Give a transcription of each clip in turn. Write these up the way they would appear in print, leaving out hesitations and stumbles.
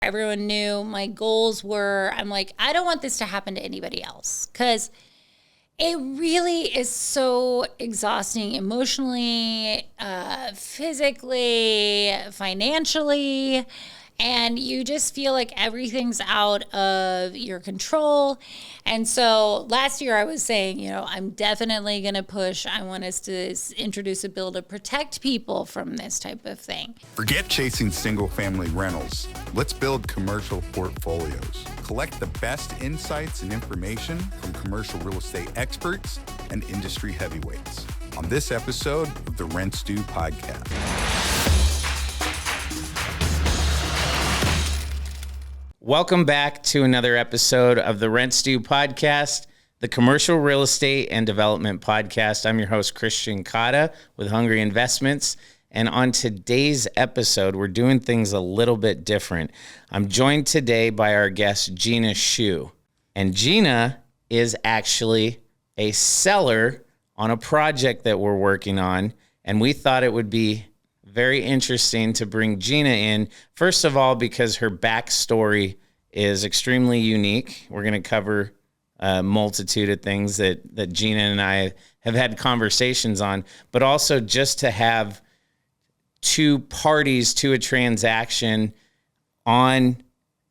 Everyone knew my goals were, I'm like, I don't want this to happen to anybody else, because it really is so exhausting emotionally, physically, financially. And you just feel like everything's out of your control. And so last year I was saying, I'm definitely going to push. I want us to introduce a bill to protect people from this type of thing. Forget chasing single-family rentals. Let's build commercial portfolios. Collect the best insights and information from commercial real estate experts and industry heavyweights on this episode of the Rent Stew podcast. Welcome back to another episode of the Rent Stew podcast, the commercial real estate and development podcast. I'm your host, Christian Cotta with Hungry Investments. And on today's episode, we're doing things a little bit different. I'm joined today by our guest, Gina Schuh. And Gina is actually a seller on a project that we're working on. And we thought it would be very interesting to bring Gina in. First of all, because her backstory is extremely unique. We're going to cover a multitude of things that Gina and I have had conversations on, but also just to have two parties to a transaction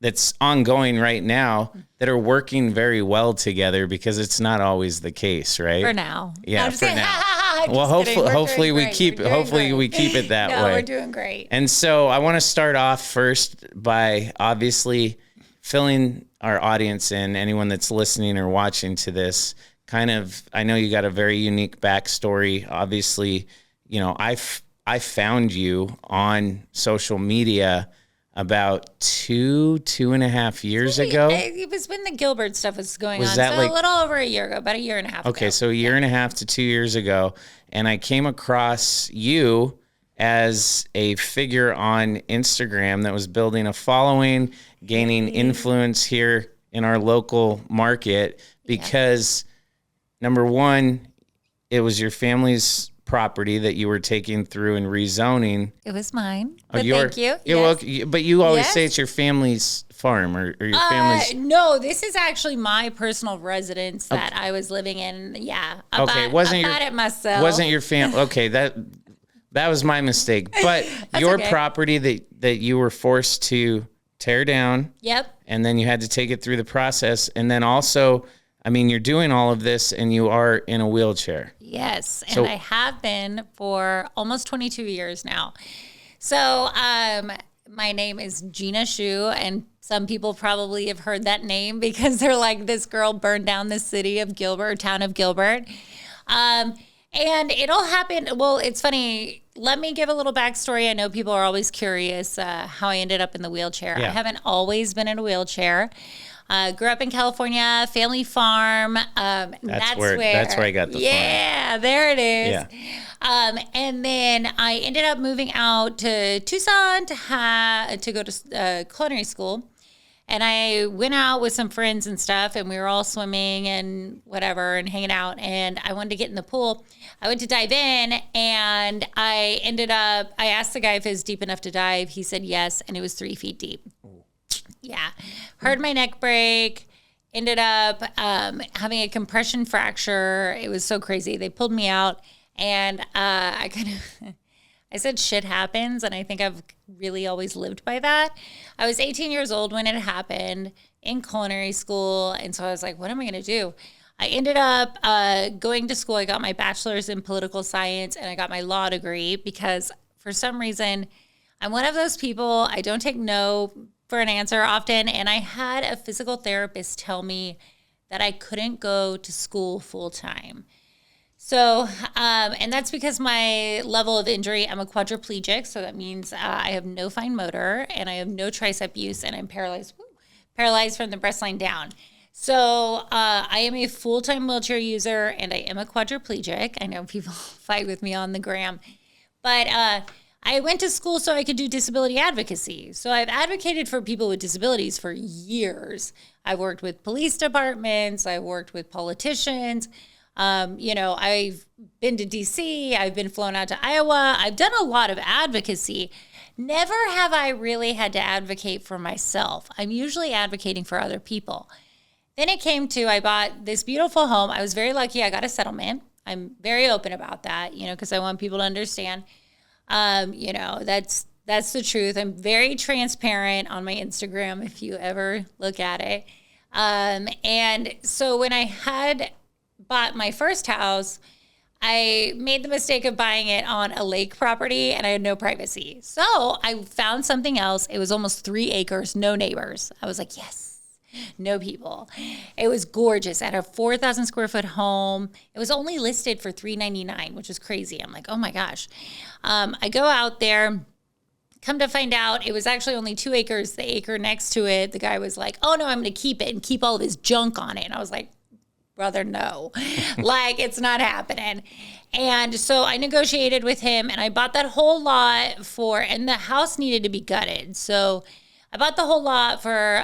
that's ongoing right now that are working very well together, because it's not always the case, right? For now. Yeah, for now. Well, hopefully we keep it that way. We're doing great. And so I want to start off first by obviously filling our audience in, anyone that's listening or watching to this, I know you got a very unique backstory. Obviously, I found you on social media about 2.5 years ago. It was when the Gilbert stuff was going on. That so a little over a year ago, about a year and a half ago. Okay, so a year and a half to 2 years ago. And I came across you as a figure on Instagram that was building a following, gaining influence here in our local market because, number one, it was your family's property that you were taking through and rezoning. It was mine. But thank you. Yes. But you always say it's your family's farm or your family's. No, this is actually my personal residence that I was living in. Yeah. Okay. Wasn't it myself. Wasn't your family? Okay. That was my mistake. But your property that you were forced to tear down. Yep. And then you had to take it through the process. And then also, you're doing all of this and you are in a wheelchair. Yes, and I have been for almost 22 years now. So my name is Gina Schuh, and some people probably have heard that name because they're like, this girl burned down the city of Gilbert, or town of Gilbert. And it all happened. Well, it's funny. Let me give a little backstory. I know people are always curious how I ended up in the wheelchair. Yeah. I haven't always been in a wheelchair. Grew up in California, family farm. That's where I got the farm. Yeah, there it is. Yeah. And then I ended up moving out to Tucson to go to culinary school. And I went out with some friends and stuff, and we were all swimming and whatever and hanging out. And I wanted to get in the pool. I went to dive in, and I asked the guy if it was deep enough to dive. He said yes, and it was 3 feet deep. Yeah. Heard my neck break, ended up having a compression fracture. It was so crazy. They pulled me out, and I said shit happens, and I think I've really always lived by that. I was 18 years old when it happened in culinary school, and so I was like, what am I going to do? I ended up going to school. I got my bachelor's in political science, and I got my law degree because for some reason, I'm one of those people, I don't take no for an answer often. And I had a physical therapist tell me that I couldn't go to school full time. So, and that's because my level of injury, I'm a quadriplegic. So that means I have no fine motor and I have no tricep use and I'm paralyzed from the breast line down. So I am a full-time wheelchair user and I am a quadriplegic. I know people fight with me on the gram, but I went to school so I could do disability advocacy. So I've advocated for people with disabilities for years. I've worked with police departments. I've worked with politicians. I've been to DC. I've been flown out to Iowa. I've done a lot of advocacy. never have I really had to advocate for myself. I'm usually advocating for other people. Then it came to, I bought this beautiful home. I was very lucky. I got a settlement. I'm very open about that, because I want people to understand, that's the truth. I'm very transparent on my Instagram if you ever look at it. And so when I had bought my first house, I made the mistake of buying it on a lake property and I had no privacy. So I found something else. It was almost 3 acres, no neighbors. I was like, yes, no people. It was gorgeous. I had a 4,000 square foot home. It was only listed for $399, which is crazy. I'm like, oh my gosh. I go out there. Come to find out, it was actually only 2 acres. The acre next to it, the guy was like, oh no, I'm going to keep it and keep all of his junk on it. And I was like, brother, no, like it's not happening. And so I negotiated with him and I bought that whole lot and the house needed to be gutted. So I bought the whole lot for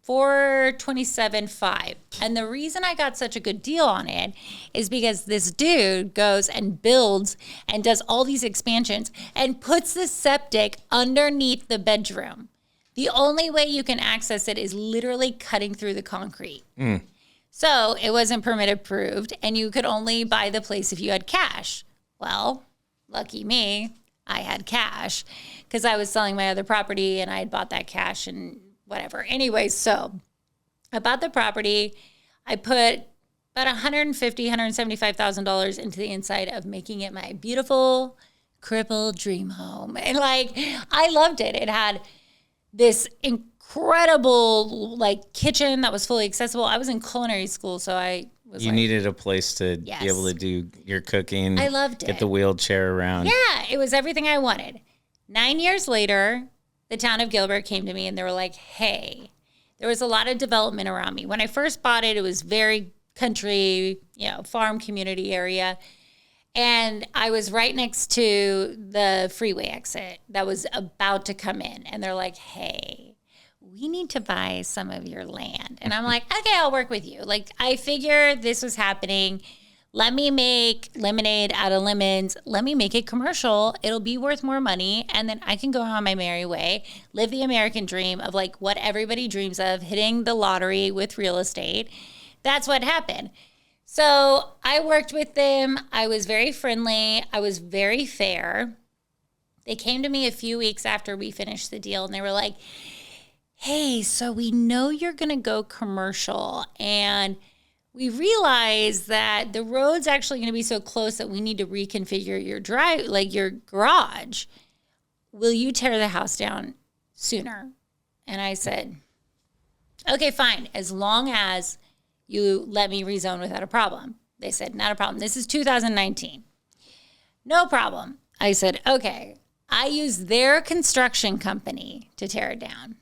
$427,500. And the reason I got such a good deal on it is because this dude goes and builds and does all these expansions and puts the septic underneath the bedroom. The only way you can access it is literally cutting through the concrete. So it wasn't permit approved, and you could only buy the place if you had cash. Well, lucky me, I had cash because I was selling my other property and I had bought that cash and whatever. Anyway, so I bought the property. I put about $150,000, $175,000 into the inside of making it my beautiful, crippled dream home. And I loved it. It had this incredible kitchen that was fully accessible. I was in culinary school, so I was needed a place to be able to do your cooking. I loved it. Get the wheelchair around. Yeah, it was everything I wanted. 9 years later, the town of Gilbert came to me and they were like, hey, there was a lot of development around me. When I first bought it, it was very country, farm community area. And I was right next to the freeway exit that was about to come in. And they're like, hey, we need to buy some of your land. And I'm like, okay, I'll work with you. I figured this was happening. Let me make lemonade out of lemons. Let me make it commercial. It'll be worth more money. And then I can go on my merry way, live the American dream of what everybody dreams of, hitting the lottery with real estate. That's what happened. So I worked with them. I was very friendly. I was very fair. They came to me a few weeks after we finished the deal and they were like, hey, so we know you're going to go commercial and we realize that the road's actually going to be so close that we need to reconfigure your garage. Will you tear the house down sooner? And I said, okay, fine. As long as you let me rezone without a problem. They said, not a problem. This is 2019. No problem. I said, okay. I used their construction company to tear it down.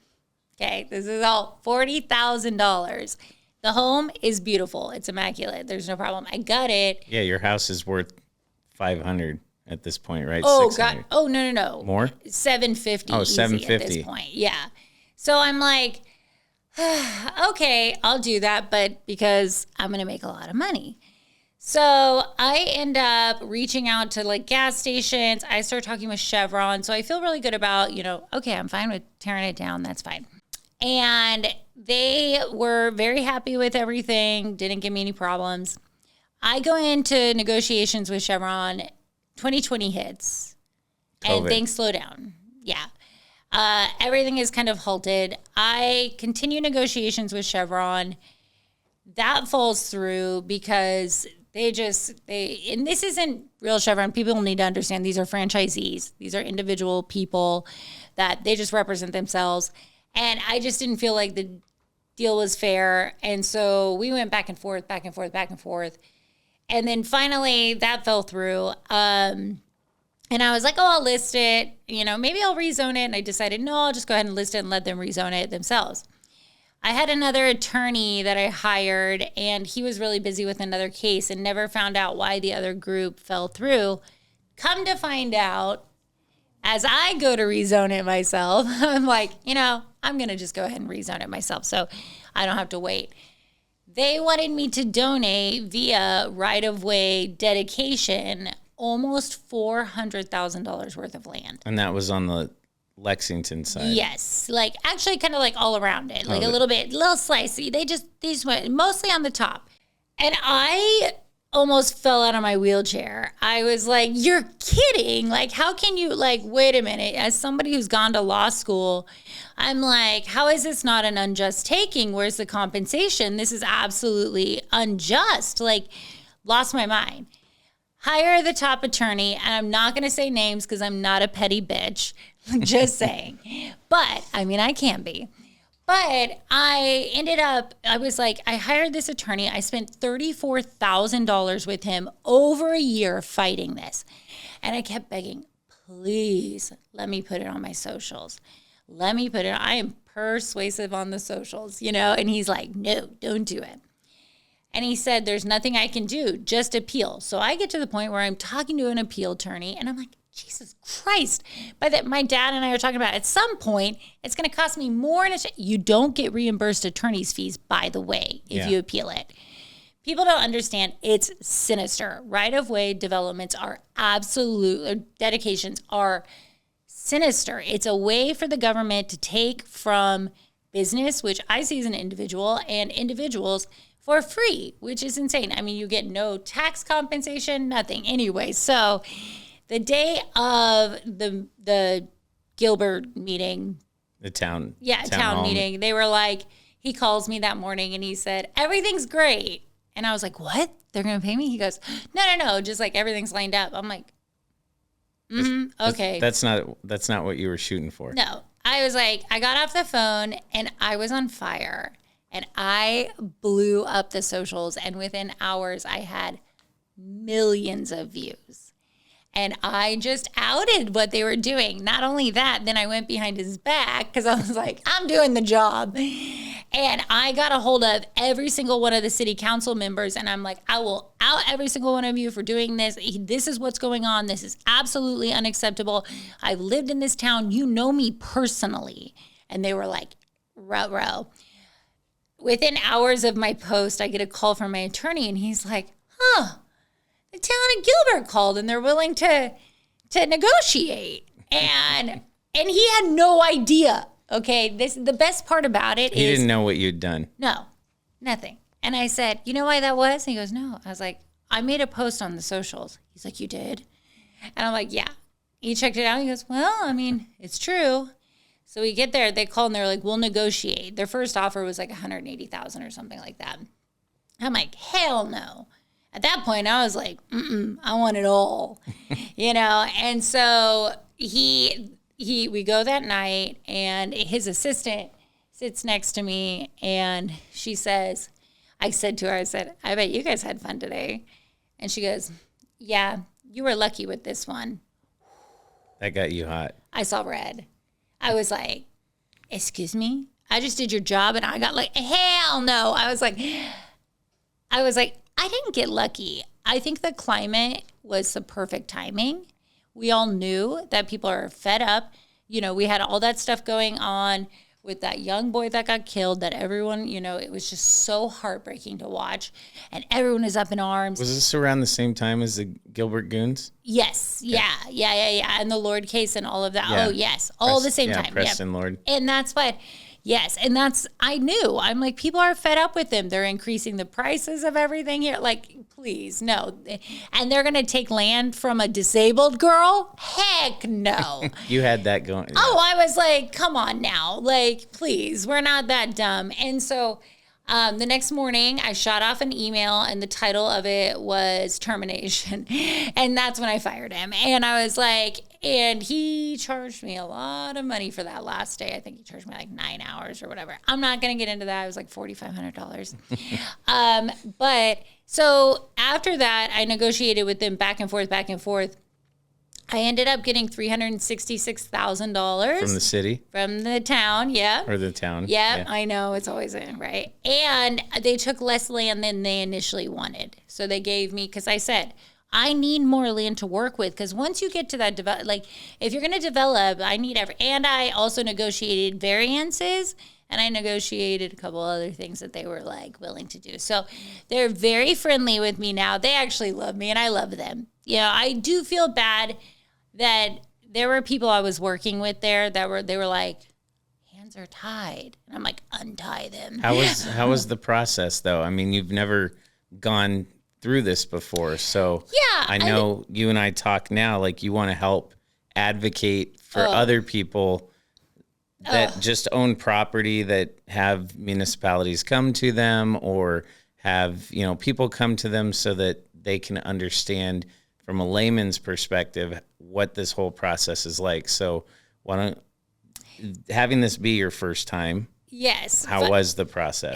Okay, this is all $40,000. The home is beautiful. It's immaculate. There's no problem. I got it. Yeah, your house is worth $500 at this point, right? Oh, 600. God. Oh, no. More? $750 Oh, easy $750 at this point. Yeah. So I'm like, okay, I'll do that, but because I'm going to make a lot of money. So I end up reaching out to gas stations. I start talking with Chevron. So I feel really good about, okay, I'm fine with tearing it down. That's fine. And they were very happy with everything. Didn't give me any problems. I go into negotiations with Chevron. 2020 hits and things slow down. Yeah. Everything is kind of halted. I continue negotiations with Chevron. That falls through because and this isn't real Chevron. People need to understand these are franchisees. These are individual people that they just represent themselves. And I just didn't feel like the deal was fair. And so we went back and forth. And then finally that fell through. And I was like, I'll list it. Maybe I'll rezone it. And I decided, no, I'll just go ahead and list it and let them rezone it themselves. I had another attorney that I hired, and he was really busy with another case and never found out why the other group fell through. Come to find out, as I go to rezone it myself, I'm like, I'm going to just go ahead and rezone it myself so I don't have to wait. They wanted me to donate via right-of-way dedication almost $400,000 worth of land. And that was on the Lexington side. Yes, like actually kind of like all around it, like a little slicey. They just went mostly on the top. And I almost fell out of my wheelchair. I was like, you're kidding. Like, how can you, like, wait a minute. As somebody who's gone to law school, I'm like, how is this not an unjust taking? Where's the compensation? This is absolutely unjust. Like, lost my mind. Hire the top attorney, and I'm not going to say names because I'm not a petty bitch. Just saying. But, I mean, I can be. But I was like, I hired this attorney. I spent $34,000 with him over a year fighting this. And I kept begging, please let me put it on my socials. Let me put it, I am persuasive on the socials, you know? And he's like, no, don't do it. And he said, there's nothing I can do, just appeal. So I get to the point where I'm talking to an appeal attorney and I'm like, Jesus Christ. My dad and I are talking about at some point, it's going to cost me more. You don't get reimbursed attorney's fees, by the way, if you appeal it. People don't understand it's sinister. Right-of-way developments are dedications are sinister. It's a way for the government to take from business, which I see as an individual, and individuals for free, which is insane. I mean, you get no tax compensation, nothing. Anyway, so the day of the Gilbert meeting, the town meeting, they were like, he calls me that morning and he said, everything's great. And I was like, what? They're going to pay me? He goes, no, just like everything's lined up. I'm like, okay. That's not what you were shooting for. No, I was like, I got off the phone and I was on fire and I blew up the socials. And within hours, I had millions of views. And I just outed what they were doing. Not only that, then I went behind his back because I was like, I'm doing the job. And I got a hold of every single one of the city council members. And I'm like, I will out every single one of you for doing this. This is what's going on. This is absolutely unacceptable. I've lived in this town. You know me personally. And they were like, row. Within hours of my post, I get a call from my attorney. And he's like, the town of Gilbert called and they're willing to negotiate. And he had no idea. Okay, the best part about it is he didn't know what you'd done. No, nothing. And I said, you know why that was? And he goes, no. I was like, I made a post on the socials. He's like, you did? And I'm like, yeah. He checked it out. He goes, well, I mean, it's true. So we get there, they call and they're like, we'll negotiate. Their first offer was like $180,000 or something like that. I'm like, hell no. At that point, I was like, I want it all, you know? And so we go that night and his assistant sits next to me and she says, I said to her, I bet you guys had fun today. And she goes, yeah, you were lucky with this one. That got you hot. I saw red. I was like, excuse me? I just did your job and I got like, hell no. I was like, I didn't get lucky. I think the climate was the perfect timing. We all knew that people are fed up. You know, we had all that stuff going on with that young boy that got killed, that everyone, you know, it was just so heartbreaking to watch. And everyone is up in arms. Was this around the same time as the Gilbert Goons? Yes. Yeah. And the Lord case and all of that. Yeah. Oh, yes. All the same time. Preston Lord. And that's what... Yes, and I knew. I'm like, people are fed up with them. They're increasing the prices of everything here. Like, please, no. And they're going to take land from a disabled girl? Heck no. You had that going. Oh, I was like, come on now. Like, please, we're not that dumb. And so the next morning, I shot off an email, and the title of it was termination. And that's when I fired him. And I was like... And he charged me a lot of money for that last day. I think he charged me like 9 hours or whatever. I'm not going to get into that. It was like $4,500. But so after that, I negotiated with them back and forth. I ended up getting $366,000. From the city? From the town, yeah. Or the town. Yeah, I know. It's always in, right? And they took less land than they initially wanted. So they gave me, because I said, I need more land to work with, because once you get to that, if you're going to develop, I need and I also negotiated variances, and I negotiated a couple other things that they were like willing to do. So they're very friendly with me now. They actually love me, and I love them. You know, I do feel bad that there were people I was working with there they were like, hands are tied. And I'm like, untie them. How was the process though? I mean, you've never gone through this before. So yeah, I know you and I talk now, like you want to help advocate for other people that just own property, that have municipalities come to them, or have, people come to them so that they can understand from a layman's perspective what this whole process is like. So having this be your first time, yes. How was the process?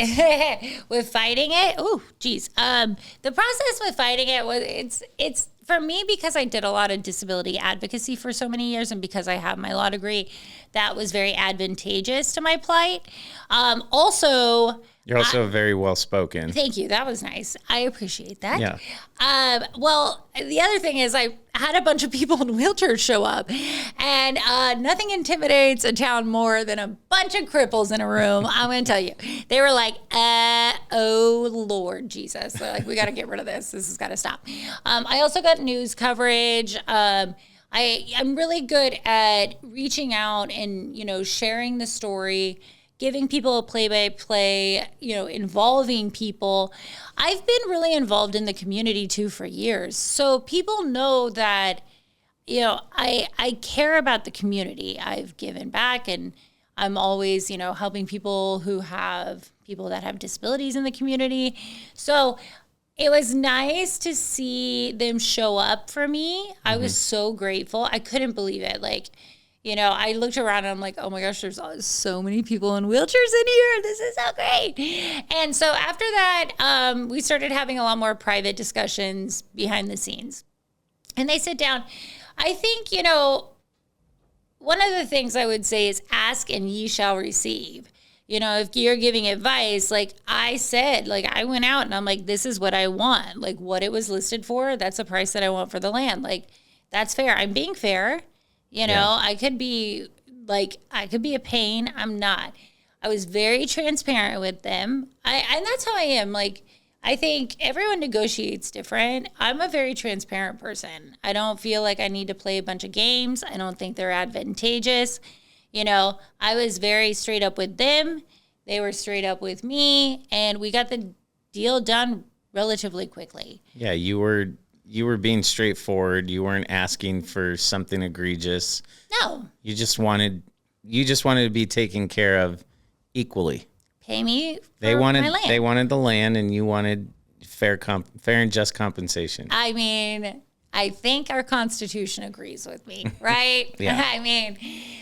With fighting it? Oh, geez. The process with fighting it was, it's for me, because I did a lot of disability advocacy for so many years, and because I have my law degree, that was very advantageous to my plight. Also, you're also very well spoken. Thank you. That was nice. I appreciate that. Yeah. Well, the other thing is I had a bunch of people in wheelchairs show up, and nothing intimidates a town more than a bunch of cripples in a room. I'm going to tell you. They were like, oh, Lord Jesus. They're like, we got to get rid of this. This has got to stop. I also got news coverage. I'm really good at reaching out and, sharing the story, giving people a play-by-play, involving people. I've been really involved in the community too for years. So people know that, I care about the community. I've given back, and I'm always, helping people that have disabilities in the community. So it was nice to see them show up for me. I was so grateful. I couldn't believe it. Like, I looked around and I'm like, oh my gosh, there's so many people in wheelchairs in here. This is so great. And so after that, we started having a lot more private discussions behind the scenes. And they sit down. I think, one of the things I would say is ask and ye shall receive. If you're giving advice, like I said, like I went out and I'm like, this is what I want. Like what it was listed for, that's the price that I want for the land. Like that's fair. I'm being fair. I could be a pain. I'm not. I was very transparent with them. And that's how I am. Like, I think everyone negotiates different. I'm a very transparent person. I don't feel like I need to play a bunch of games. I don't think they're advantageous. I was very straight up with them. They were straight up with me, and we got the deal done relatively quickly. Yeah, you were being straightforward. You weren't asking for something egregious. No. You just wanted to be taken care of equally. Pay me for my land. They wanted the land, and you wanted fair and just compensation. I mean, I think our Constitution agrees with me, right? Yeah. I mean,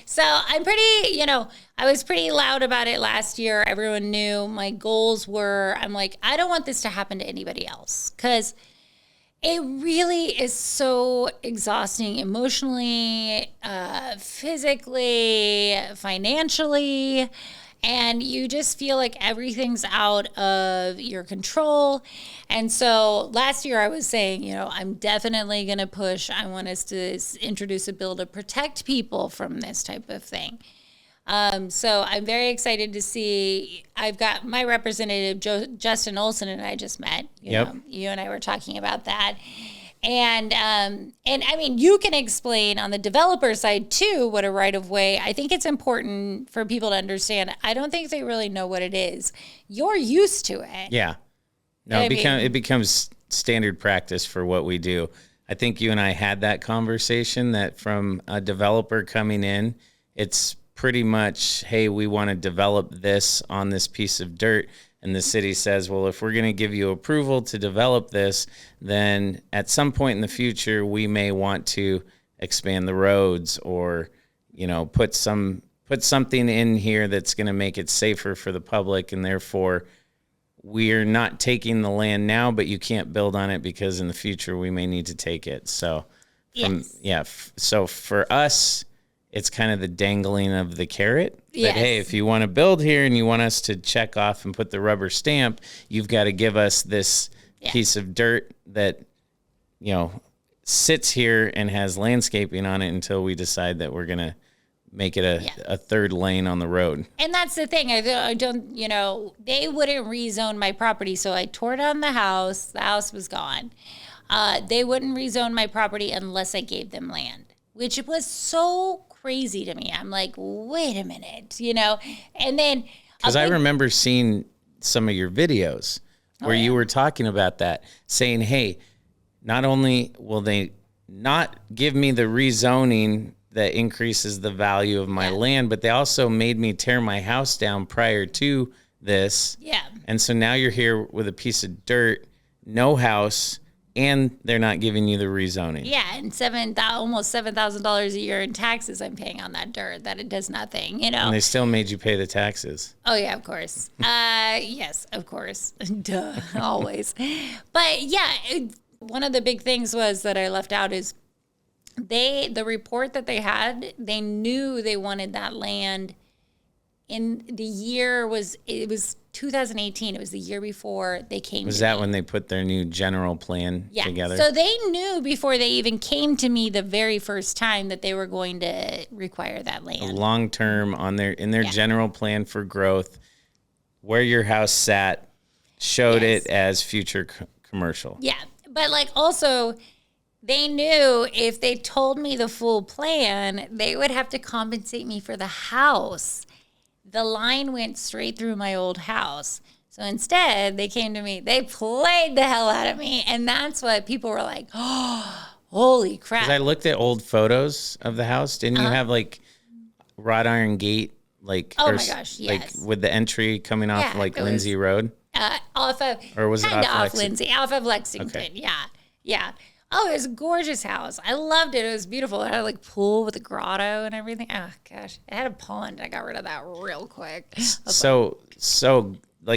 so I'm pretty, I was pretty loud about it last year. Everyone knew my goals were, I'm like, I don't want this to happen to anybody else, because it really is so exhausting emotionally, physically, financially, and you just feel like everything's out of your control. And so last year I was saying, I'm definitely going to push. I want us to introduce a bill to protect people from this type of thing. So I'm very excited to see. I've got my representative, Justin Olson, and I just met. You and I were talking about that. And I mean, you can explain on the developer side too what a right-of-way. I think it's important for people to understand. I don't think they really know what it is. You're used to it. Yeah. No, it becomes standard practice for what we do. I think you and I had that conversation that from a developer coming in, it's pretty much, hey, we want to develop this on this piece of dirt. And the city says, well, if we're going to give you approval to develop this, then at some point in the future, we may want to expand the roads or, put something in here that's going to make it safer for the public. And therefore, we're not taking the land now, but you can't build on it because in the future we may need to take it. So, so for us, it's kind of the dangling of the carrot. But hey, if you want to build here and you want us to check off and put the rubber stamp, you've got to give us this piece of dirt that, sits here and has landscaping on it until we decide that we're going to make it a third lane on the road. And that's the thing. I don't, they wouldn't rezone my property. So I tore down the house. The house was gone. They wouldn't rezone my property unless I gave them land. which was so crazy to me. I'm like, wait a minute, and then because I remember seeing some of your videos where you were talking about that, saying, hey, not only will they not give me the rezoning that increases the value of my land, but they also made me tear my house down prior to this. Yeah. And so now you're here with a piece of dirt, no house, and they're not giving you the rezoning. Yeah, and almost $7,000 a year in taxes I'm paying on that dirt that it does nothing, And they still made you pay the taxes. Oh yeah, of course. Yes, of course. Duh, always. But yeah, one of the big things was that I left out is the report that they had, they knew they wanted that land in the year it was 2018. It was the year before they came. Was that when they put their new general plan together? So they knew before they even came to me the very first time that they were going to require that land. Long term in their general plan for growth, where your house sat, showed it as future commercial. Yeah, but also they knew if they told me the full plan, they would have to compensate me for the house. The line went straight through my old house. So instead, they came to me. They played the hell out of me. And that's what people were like, oh, holy crap. 'Cause I looked at old photos of the house. Didn't you have wrought iron gate? Oh my gosh, yes. With the entry coming off Lindsay Road? Off of, or was it off Lindsay, off of Lexington. Okay. Yeah. Oh, it was a gorgeous house. I loved it. It was beautiful. It had a pool with a grotto and everything. Oh gosh, it had a pond. I got rid of that real quick. So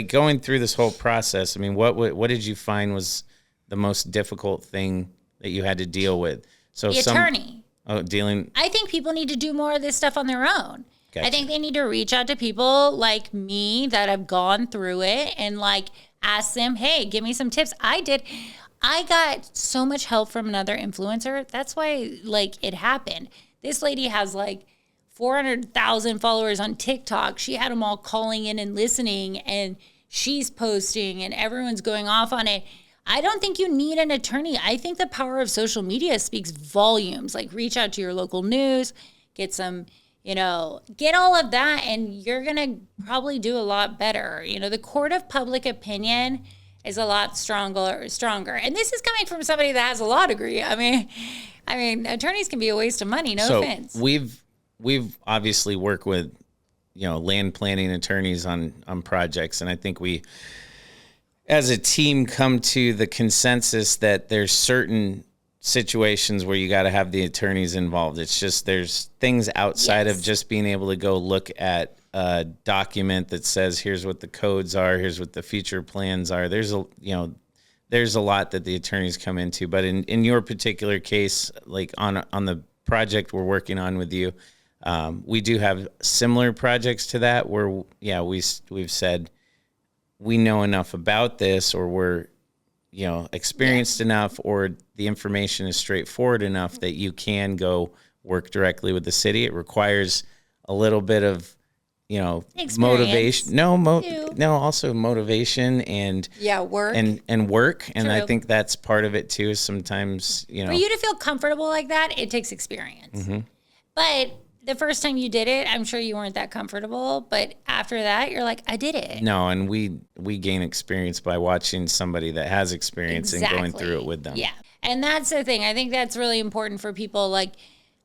going through this whole process, I mean, what did you find was the most difficult thing that you had to deal with? So the attorney. Dealing. I think people need to do more of this stuff on their own. Gotcha. I think they need to reach out to people like me that have gone through it and ask them, hey, give me some tips. I got so much help from another influencer. That's why it happened. This lady has 400,000 followers on TikTok. She had them all calling in and listening, and she's posting and everyone's going off on it. I don't think you need an attorney. I think the power of social media speaks volumes. Reach out to your local news, get some, get all of that, and you're going to probably do a lot better. The court of public opinion is a lot stronger. And this is coming from somebody that has a law degree. I mean, attorneys can be a waste of money. No offense. We've obviously worked with, land planning attorneys on projects. And I think we, as a team, come to the consensus that there's certain situations where you got to have the attorneys involved. It's just, there's things outside of just being able to go look at a document that says, here's what the codes are, here's what the future plans are. There's a lot that the attorneys come into, but in your particular case, on the project we're working on with you, we do have similar projects to that where, we've said we know enough about this, or we're, experienced enough, or the information is straightforward enough that you can go work directly with the city. It requires a little bit of motivation. Also motivation and work and work. And True. I think that's part of it too. Sometimes, for you to feel comfortable like that, it takes experience. Mm-hmm. But the first time you did it, I'm sure you weren't that comfortable. But after that, you're like, I did it. No, and we gain experience by watching somebody that has experience and going through it with them. Yeah, and that's the thing. I think that's really important for people.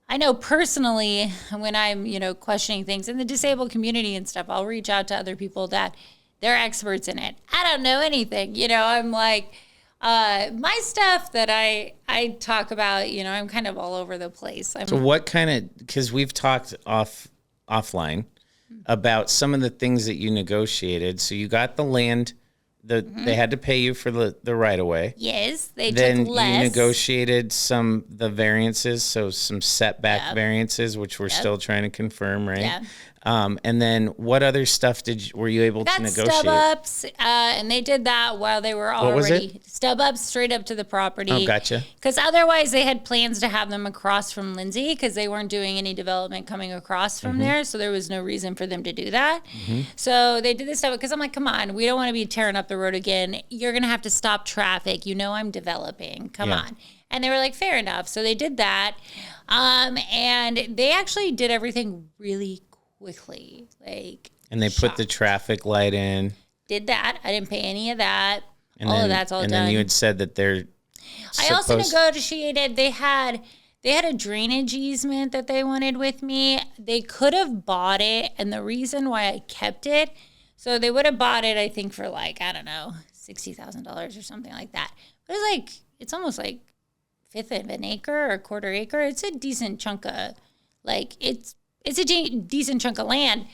I know personally, when I'm, questioning things in the disabled community and stuff, I'll reach out to other people that they're experts in it. I don't know anything. I'm my stuff that I talk about, I'm kind of all over the place. So what because we've talked offline about some of the things that you negotiated. So you got the land. They had to pay you for the right of way. Yes, they then took less. You negotiated the variances, so some setback variances, which we're still trying to confirm, right? And then what other stuff were you able to negotiate? Stub ups, and they did that while they were already was it? Stub ups straight up to the property. Oh, gotcha. Because otherwise they had plans to have them across from Lindsay because they weren't doing any development coming across from there. So there was no reason for them to do that. So they did this stuff because I'm like, come on, we don't want to be tearing up the road again. You're going to have to stop traffic. You know, I'm developing. Come on. And they were like, fair enough. So they did that. And they actually did everything really quickly. And they put the traffic light in. Did that. I didn't pay any of that. And all then, of that's all and done. And then you had said that they're I also negotiated. They had a drainage easement that they wanted with me. They could have bought it. And the reason why I kept it, so they would have bought it, I think, for I don't know, $60,000 or something like that. But it's almost like fifth of an acre or a quarter acre. It's a decent chunk of, it's a decent chunk of land.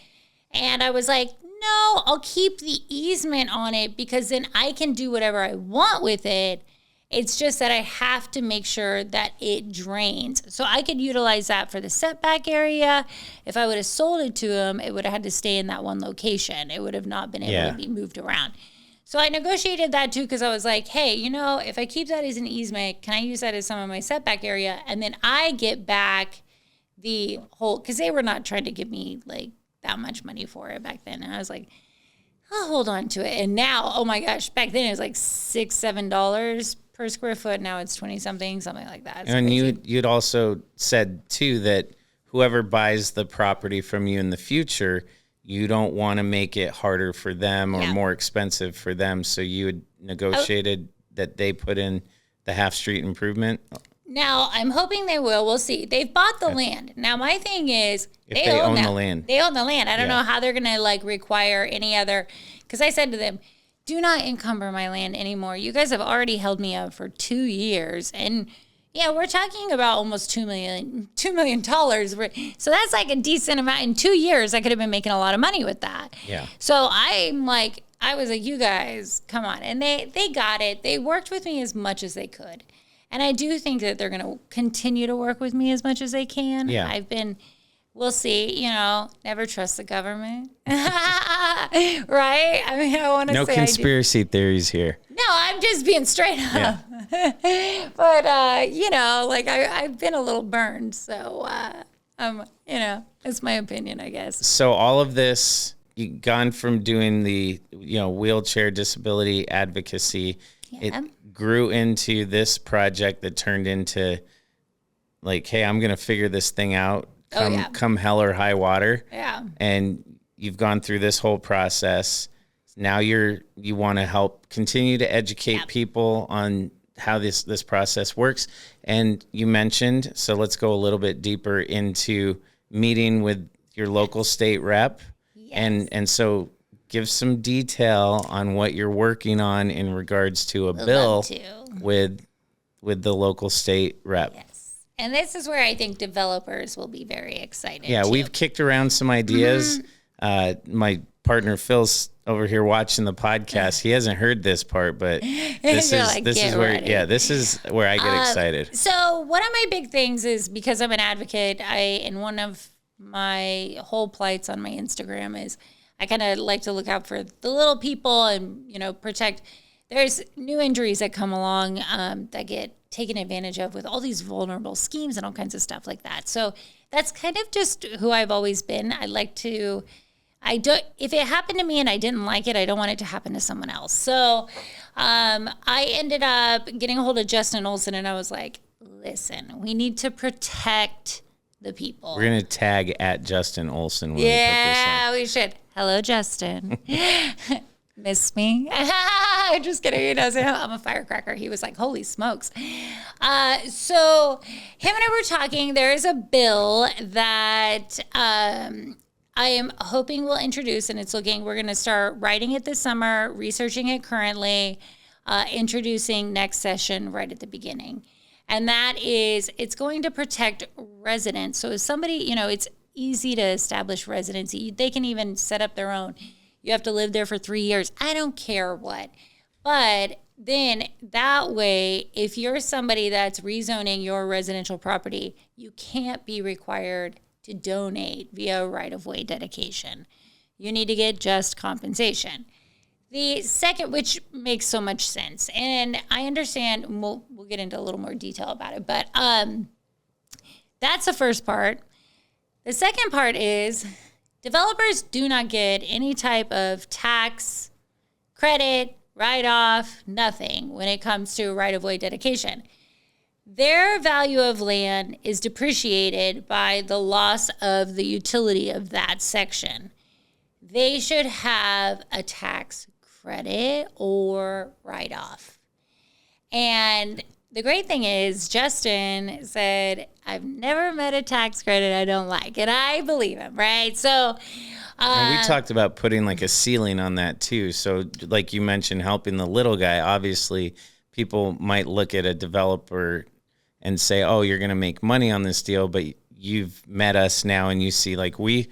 And I was like, no, I'll keep the easement on it because then I can do whatever I want with it. It's just that I have to make sure that it drains. So I could utilize that for the setback area. If I would have sold it to him, it would have had to stay in that one location. It would have not been able to be moved around. So I negotiated that too because I was like, hey, if I keep that as an easement, can I use that as some of my setback area? And then I get back the whole, because they were not trying to give me that much money for it back then. And I was like, I'll hold on to it. And now, oh my gosh, back then it was $6-7 per square foot. Now it's 20 something like that. It's and crazy. you'd also said too that whoever buys the property from you in the future, you don't want to make it harder for them or more expensive for them. So you had negotiated that they put in the half street improvement. Now, I'm hoping they will. We'll see. They've bought the land. Now, my thing is, if they own the land. They own the land. I don't know how they're going to require any other, because I said to them, do not encumber my land anymore. You guys have already held me up for 2 years. And we're talking about almost $2 million. So that's a decent amount. In 2 years, I could have been making a lot of money with that. Yeah. So I was like, you guys, come on. And they got it. They worked with me as much as they could. And I do think that they're going to continue to work with me as much as they can. Yeah. We'll see, never trust the government. Right? I mean, I want to say no conspiracy theories here. No, I'm just being straight up. Yeah. But, I've been a little burned. So, it's my opinion, I guess. So all of this, you've gone from doing the, wheelchair disability advocacy. Yeah. It grew into this project that turned into hey, I'm going to figure this thing out. Come hell or high water. Yeah. And you've gone through this whole process. Now you want to help continue to educate people on how this process works. And you mentioned, so let's go a little bit deeper into meeting with your local state rep. Yes. And so give some detail on what you're working on in regards to a bill with the local state rep. Yes. And this is where I think developers will be very excited. Yeah, too. we've kicked around some ideas. My partner Phil's over here watching the podcast. He hasn't heard this part, but this is where I get excited. So one of my big things is, because I'm an advocate, and one of my whole plights on my Instagram is I kind of like to look out for the little people and, protect. There's new injuries that come along that get taken advantage of with all these vulnerable schemes and all kinds of stuff like that. So that's kind of just who I've always been. If it happened to me and I didn't like it, I don't want it to happen to someone else. So I ended up getting a hold of Justin Olson, and I was like, listen, we need to protect the people. We're going to tag at Justin Olson when we put this on. We should. Hello, Justin. Miss me? Just kidding. He doesn't. I'm a firecracker. He was like, holy smokes. So him and I were talking. There is a bill that I am hoping we'll introduce, and we're going to start writing it this summer, researching it currently, introducing next session right at the beginning. And that is, it's going to protect residents. So if somebody, it's easy to establish residency. They can even set up their own. You have to live there for 3 years. I don't care what. But then that way, if you're somebody that's rezoning your residential property, you can't be required to donate via right-of-way dedication. You need to get just compensation. The second, which makes so much sense, and I understand, we'll get into a little more detail about it, but that's the first part. The second part is developers do not get any type of tax credit, write-off, nothing when it comes to right-of-way dedication. Their value of land is depreciated by the loss of the utility of that section. They should have a tax credit or write-off. And the great thing is, Justin said, I've never met a tax credit I don't like. And I believe him, right? So, and we talked about putting like a ceiling on that too. So like you mentioned, helping the little guy, obviously people might look at a developer and say, oh, you're going to make money on this deal. But you've met us now and you see like we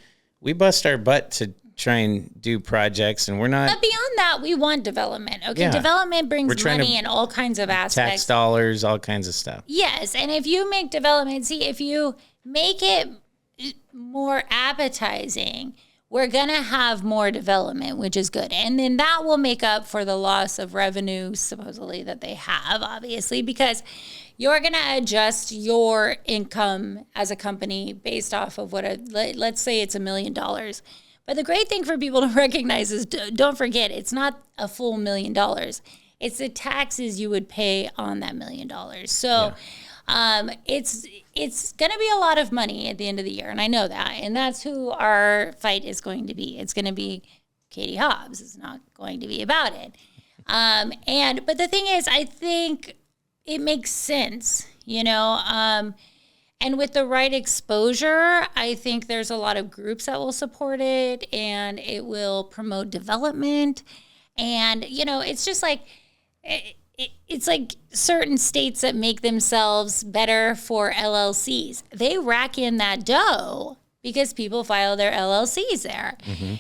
bust our butt to try and do projects, and we're not. But beyond that, we want development. Okay, yeah. Development brings money in all kinds of aspects. Tax dollars, all kinds of stuff. Yes, and if you make development, if you make it more appetizing, we're going to have more development, which is good. And then that will make up for the loss of revenue, supposedly, that they have, obviously, because you're going to adjust your income as a company based off of let's say it's $1 million. But the great thing for people to recognize is, don't forget, it's not a full $1 million. It's the taxes you would pay on that $1 million. So it's going to be a lot of money at the end of the year, and I know that. And that's who our fight is going to be. It's going to be Katie Hobbs. It's not going to be about it. But the thing is, I think it makes sense, and with the right exposure, I think there's a lot of groups that will support it, and it will promote development. And, it's just like, it's like certain states that make themselves better for LLCs. They rack in that dough because people file their LLCs there. Mm-hmm.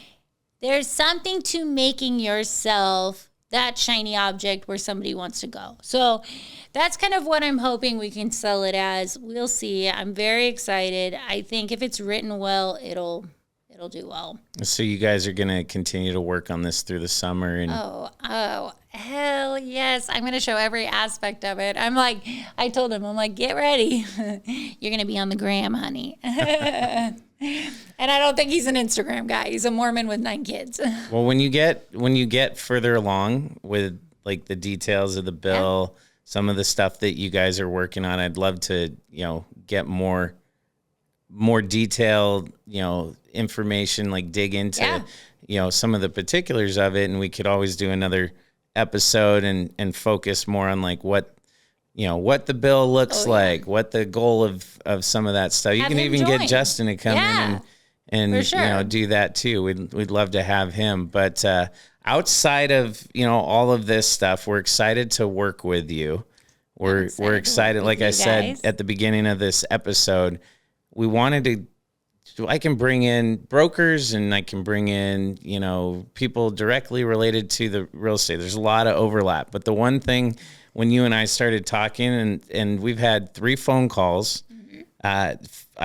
There's something to making yourself that shiny object where somebody wants to go. So that's kind of what I'm hoping we can sell it as. We'll see. I'm very excited. I think if it's written well, it'll do well. So you guys are going to continue to work on this through the summer? And Oh, hell yes. I'm going to show every aspect of it. I told him, get ready. You're going to be on the gram, honey. And I don't think he's an Instagram guy. He's a Mormon with 9 kids. Well, when you get further along with like the details of the bill, some of the stuff that you guys are working on, I'd love to, get more detailed, information, like dig into, some of the particulars of it. And we could always do another episode and focus more on like what the bill looks like, what the goal of some of that stuff. You can even get Justin to come in and sure. Do that too. We'd love to have him. But outside of all of this stuff, we're excited to work with you. We're excited. Like I said at the beginning of this episode, we wanted to. I can bring in brokers and I can bring in people directly related to the real estate. There's a lot of overlap, but the one thing. When you and I started talking, and we've had 3 phone calls, I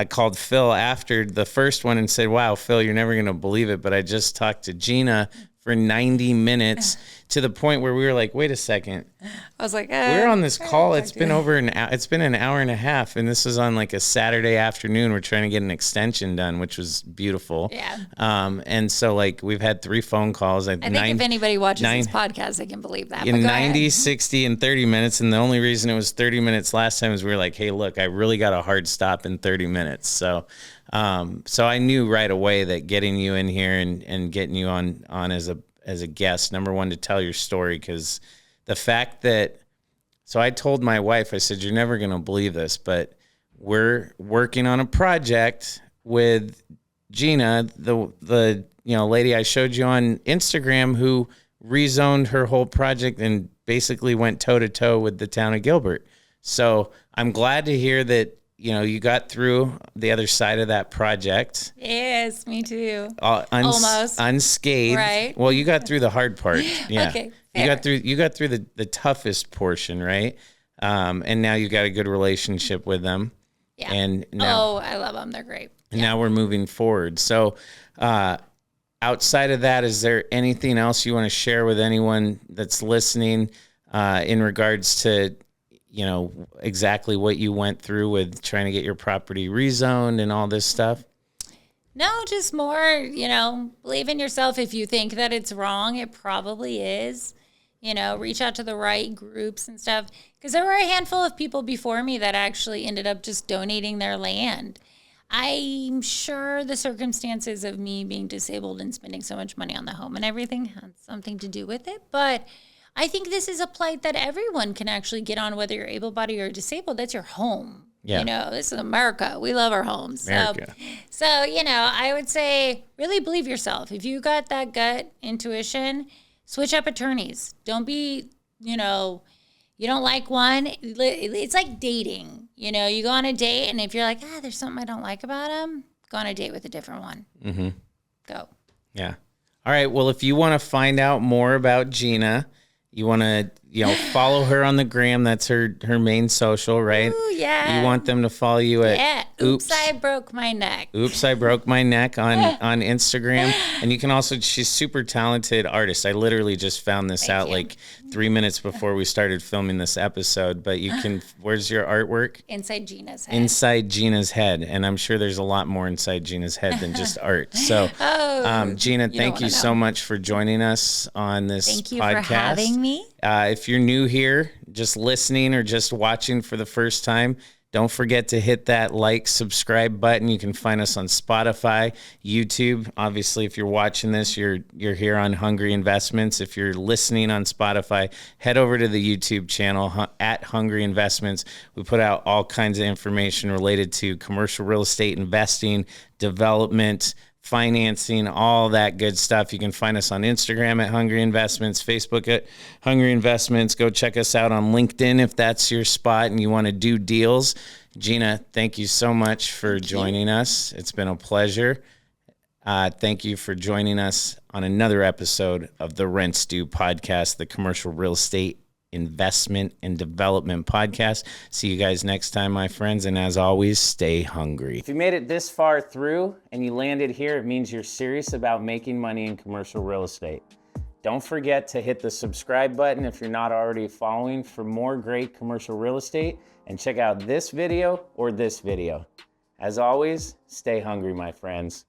called Phil after the first one and said, wow, Phil, you're never going to believe it, but I just talked to Gina for 90 minutes to the point where we were like, wait a second. I was like, we're on this call. It's been it's been an hour and a half, and this is on like a Saturday afternoon. We're trying to get an extension done, which was beautiful. Yeah. And so like we've had 3 phone calls. I think if anybody watches this podcast, they can believe that. In 90, 60, and 30 minutes. And the only reason it was 30 minutes last time is we were like, hey, look, I really got a hard stop in 30 minutes. So I knew right away that getting you in here and getting you on as a guest, number one, to tell your story, because the fact that, so I told my wife, I said, you're never going to believe this, but we're working on a project with Gina, the lady I showed you on Instagram, who rezoned her whole project and basically went toe to toe with the town of Gilbert. So I'm glad to hear that you got through the other side of that project. Yes, me too. Almost unscathed. Right. Well, you got through the hard part. Yeah. Okay. Fair. You got through the toughest portion, right? And now you got a good relationship with them. Yeah. And now, I love them. They're great. And now we're moving forward. So outside of that, is there anything else you want to share with anyone that's listening in regards to, you know, exactly what you went through with trying to get your property rezoned and all this stuff? No, just more, you know, believe in yourself. If you think that it's wrong, it probably is. You know, reach out to the right groups and stuff. Because there were a handful of people before me that actually ended up just donating their land. I'm sure the circumstances of me being disabled and spending so much money on the home and everything had something to do with it. But I think this is a plight that everyone can actually get on, whether you're able-bodied or disabled. That's your home. Yeah. You know, this is America. We love our homes. America. So, you know, I would say really believe yourself. If you got that gut intuition, switch up attorneys. Don't be, you know, you don't like one. It's like dating. You know, you go on a date, and if you're like, there's something I don't like about him, go on a date with a different one. Mm-hmm. Go. Yeah. All right. Well, if you want to find out more about Gina, you want to, you know, follow her on the gram. That's her main social, right? Ooh, yeah. You want them to follow you at Oops, I broke my neck. Oops, I broke my neck on Instagram. And you can also, she's super talented artist. I literally just found this out like 3 minutes before we started filming this episode. But you can, where's your artwork? Inside Gina's head. Inside Gina's head. And I'm sure there's a lot more inside Gina's head than just art. So, Gina, thank you so much for joining us on this podcast. Thank you for having me. If you're new here, just listening or just watching for the first time, don't forget to hit that like, subscribe button. You can find us on Spotify, YouTube. Obviously, if you're watching this, you're here on Hungry Investments. If you're listening on Spotify, head over to the YouTube channel at Hungry Investments. We put out all kinds of information related to commercial real estate investing, development, financing, all that good stuff. You can find us on Instagram at Hungry Investments, Facebook at Hungry Investments. Go check us out on LinkedIn if that's your spot and you want to do deals. Gina, thank you so much for joining us. It's been a pleasure. Thank you for joining us on another episode of the Rent Stew podcast, the commercial real estate investment and development podcast. See you guys next time, my friends. And as always, stay hungry. If you made it this far through and you landed here, it means you're serious about making money in commercial real estate. Don't forget to hit the subscribe button if you're not already following for more great commercial real estate, and check out this video or this video. As always, stay hungry, my friends.